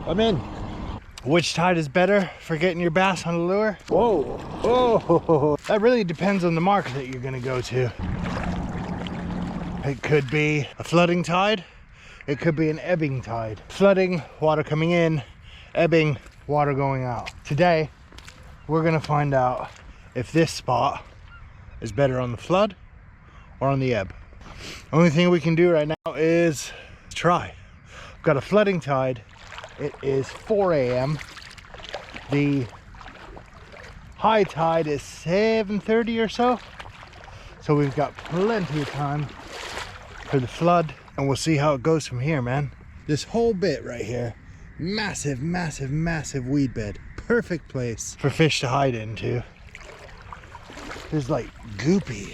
I'm in. Which tide is better for getting your bass on a lure? Whoa, whoa. That really depends on the mark that you're gonna go to. It could be a flooding tide. It could be an ebbing tide. Flooding, water coming in. Ebbing, water going out. Today, we're gonna find out if this spot is better on the flood or on the ebb. Only thing we can do right now is try. We've got a flooding tide. It is 4 a.m. The high tide is 7:30 or so. So we've got plenty of time for the flood, and we'll see how it goes from here, man. This whole bit right here, massive, massive, massive weed bed. Perfect place for fish to hide into. There's like goopy,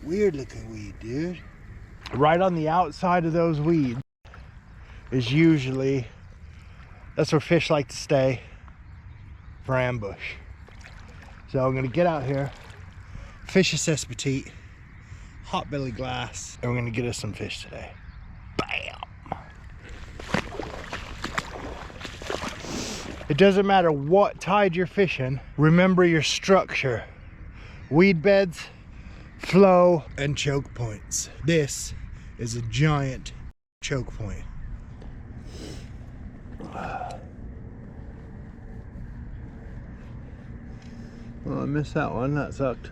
weird looking weed, dude. Right on the outside of those weeds is usually, that's where fish like to stay for ambush. So I'm gonna get out here, Fishus Espetit, hot belly glass, and we're gonna get us some fish today. Bam! It doesn't matter what tide you're fishing, remember your structure. Weed beds, flow, and choke points. This is a giant choke point. Oh, I missed that one. That sucked.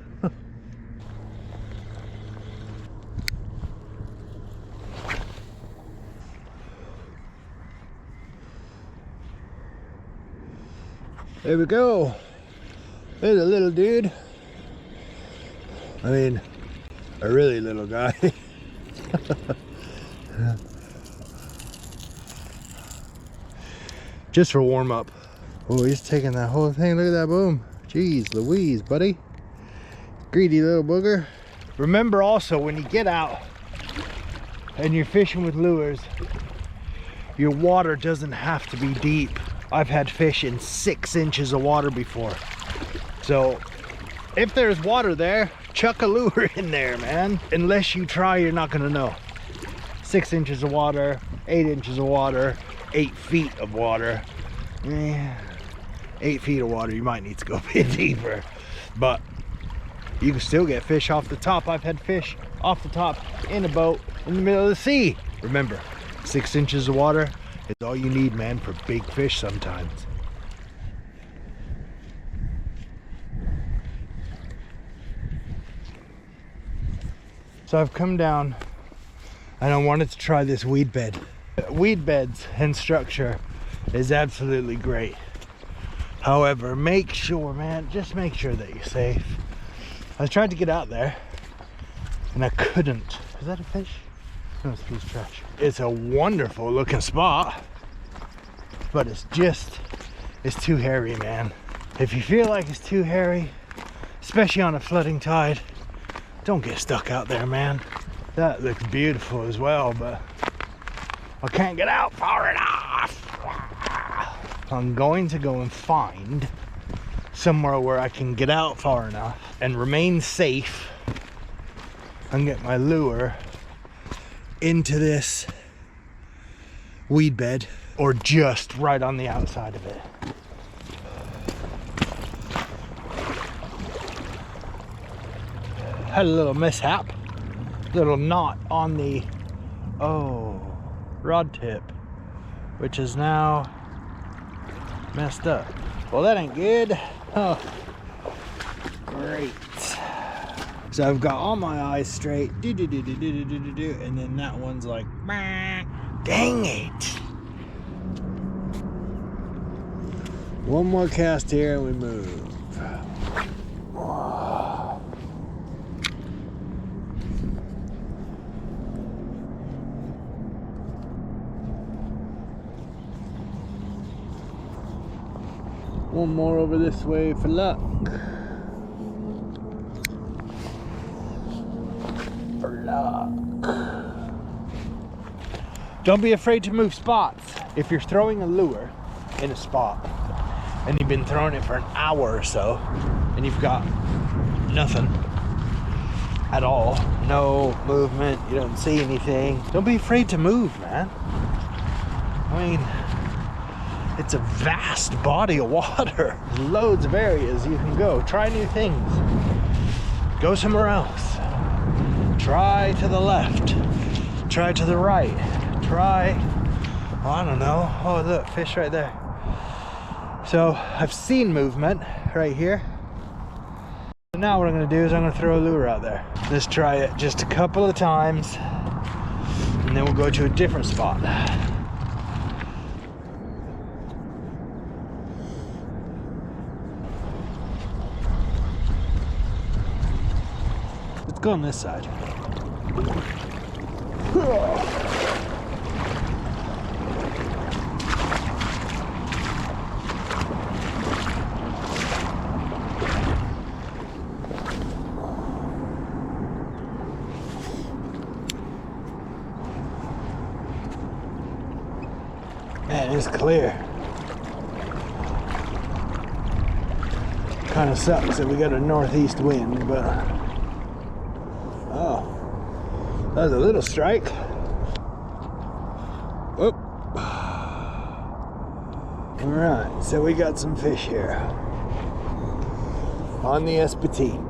There we go. There's a little dude. I mean, a really little guy. Just for warm up. Oh, he's taking that whole thing. Look at that boom. Jeez Louise, buddy. Greedy little booger. Remember also, when you get out and you're fishing with lures, your water doesn't have to be deep. I've had fish in 6 inches of water before. So if there's water there, chuck a lure in there, man. Unless you try, you're not gonna know. 6 inches of water, 8 inches of water, 8 feet of water. 8 feet of water, you might need to go a bit deeper. But you can still get fish off the top. I've had fish off the top in a boat in the middle of the sea. Remember, 6 inches of water is all you need, man, for big fish sometimes. So I've come down and I wanted to try this weed bed. Weed beds and structure is absolutely great. However, make sure, man, just make sure that you're safe. I tried to get out there and I couldn't. Is that a fish? No, it's a piece of trash. It's a wonderful looking spot, but it's too hairy, man. If you feel like it's too hairy, especially on a flooding tide, don't get stuck out there, man. That looks beautiful as well, but I can't get out far enough. I'm going to go and find somewhere where I can get out far enough and remain safe and get my lure into this weed bed, or just right on the outside of it. Had a little mishap, little knot on the rod tip, which is now messed up. Well, that ain't good. Oh, great. So I've got all my eyes straight, and then that one's like, dang it. One more cast here and we move. One more over this way for luck. For luck. Don't be afraid to move spots. If you're throwing a lure in a spot and you've been throwing it for an hour or so and you've got nothing at all, no movement, you don't see anything, don't be afraid to move, man. I mean, It's a vast body of water. There's loads of areas you can go. Try new things. Go somewhere else. Try to the left. Try to the right. Try, oh, I don't know. Oh, look, fish right there. So I've seen movement right here. So now what I'm gonna do is I'm gonna throw a lure out there. Let's try it just a couple of times, and then we'll go to a different spot. Let's go on this side. Man, it's clear. Kind of sucks that we got a northeast wind, but oh, that was a little strike. Whoop. All right, so we got some fish here on the Espetit.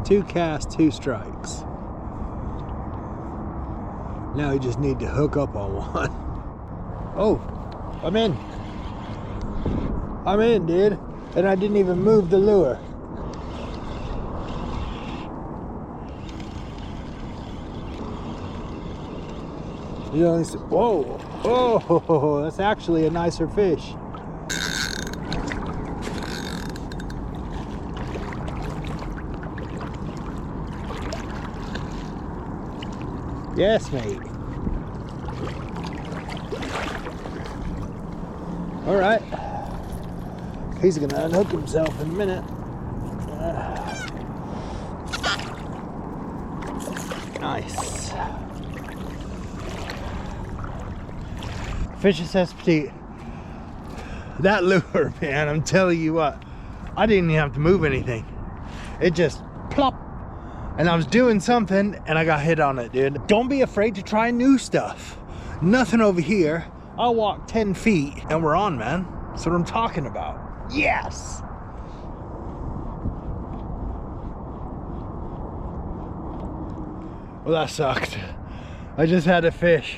Two casts, 2 strikes. Now we just need to hook up on one. Oh, I'm in. I'm in, dude. And I didn't even move the lure. You only see, whoa, oh, that's actually a nicer fish. Yes, mate. All right. He's gonna unhook himself in a minute. Nice. Fishus Espetit. That lure, man, I'm telling you what, I didn't even have to move anything. It just plop. And I was doing something and I got hit on it, dude. Don't be afraid to try new stuff. Nothing over here. I'll walk 10 feet and we're on, man. That's what I'm talking about. Yes! Well, that sucked. I just had a fish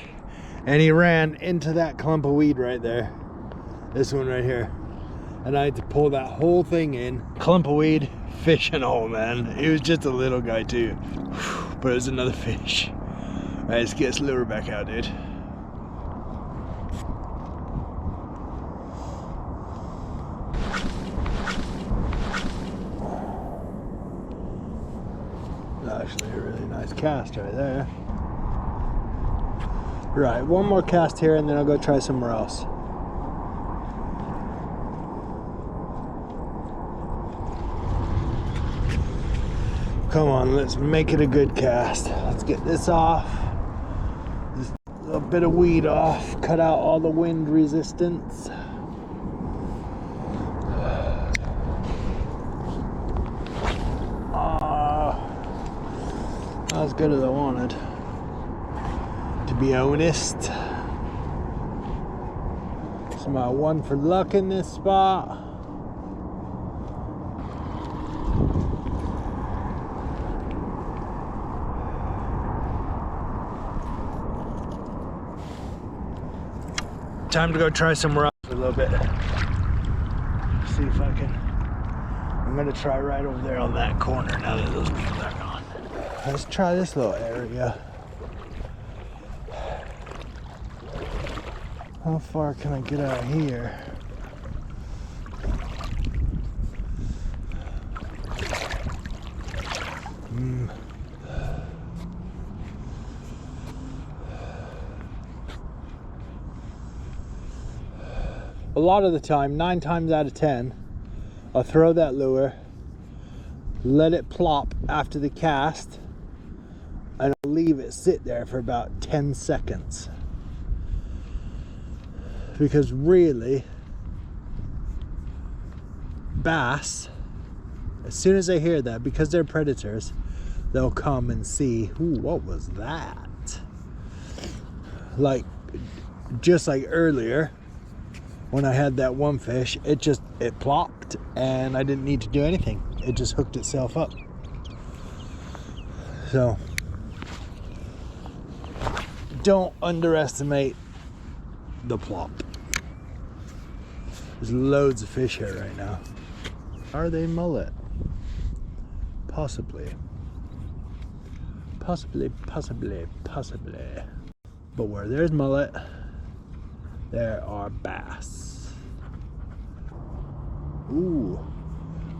and he ran into that clump of weed right there. This one right here. And I had to pull that whole thing in. Clump of weed, fish and all, man. He was just a little guy too. But it was another fish. All right, let's get this lure back out, dude. Actually a really nice cast right there. Right, one more cast here and then I'll go try somewhere else. Come on, let's make it a good cast. Let's get this off. Just a little bit of weed off. Cut out all the wind resistance. Not as good as I wanted, to be honest. It's my one for luck in this spot. Time to go try somewhere else for a little bit. See if I can. I'm gonna try right over there on that corner now that those people are gone. Let's try this little area. How far can I get out here? A lot of the time, 9 times out of 10, I'll throw that lure, let it plop after the cast, and I'll leave it sit there for about 10 seconds. Because really, bass, as soon as they hear that, because they're predators, they'll come and see, ooh, what was that? Like, just like earlier, when I had that one fish, it plopped and I didn't need to do anything. It just hooked itself up. So, don't underestimate the plop. There's loads of fish here right now. Are they mullet? Possibly. Possibly. But where there's mullet, there are bass. Ooh,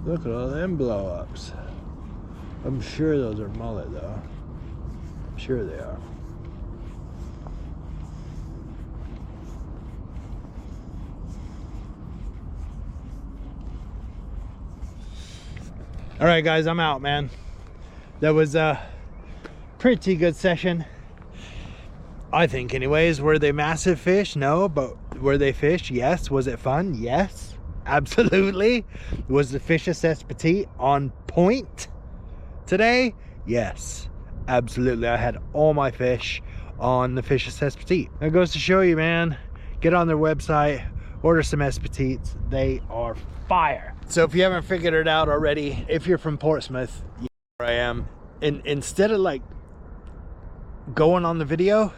look at all them blow-ups. I'm sure those are mullet though. I'm sure they are. All right, guys, I'm out, man. That was a pretty good session, I think, anyways. Were they massive fish? No, but were they fish? Yes. Was it fun? Yes, absolutely. Was the Fishus Espetit on point today? Yes, absolutely. I had all my fish on the Fishus Espetit. That goes to show you, man, get on their website, order some Espetits. They are fire. So if you haven't figured it out already, if you're from Portsmouth, you know where I am. And instead of like going on the video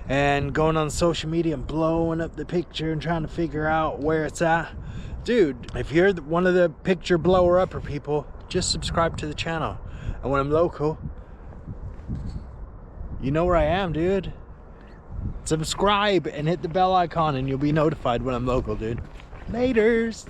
and going on social media and blowing up the picture and trying to figure out where it's at, dude, if you're one of the picture blower upper people, just subscribe to the channel. And when I'm local, you know where I am, dude. Subscribe and hit the bell icon and you'll be notified when I'm local, dude. Laters.